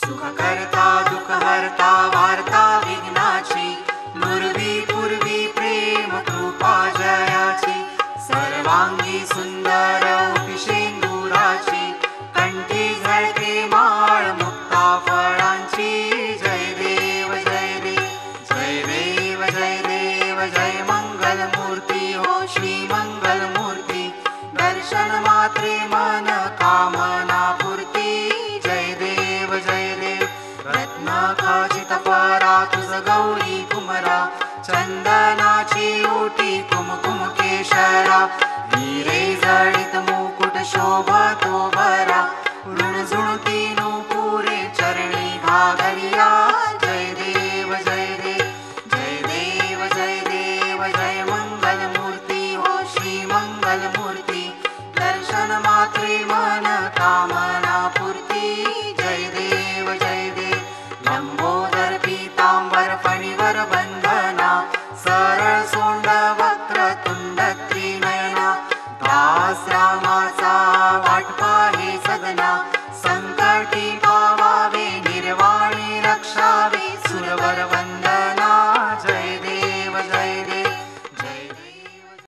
सुख करता दुःख हरता वार्ता विघ्नाची, नुरवी पूर्वी प्रेम कृपा जयाची, सर्वांगी सुंदर शेंदुराची, कंठी झळके माळ मुक्ता फळांची. जय देव जय देव जय देव जय देव जय मंगल मूर्ती हो श्री मंगल मूर्ती, दर्शन मात्रे मन कामना पूर्ती. जय देव जय देव रत्न खचित परा तुझ गौरी कुमरा, चंदनाची ओटी कुमकुम केशरा, हिरे जडित मुकुट शोभतो बरा, ऋणझुणती नुपुरे चरणी घागरिया. जय देव जय देव जय देव जय देव जय मंगल मूर्ती हो श्री मंगल मूर्ती, दर्शन मात्रे मन कामना पूर्ती. जय देव लंबोदर पीतांबर फणीवर बंधना, सर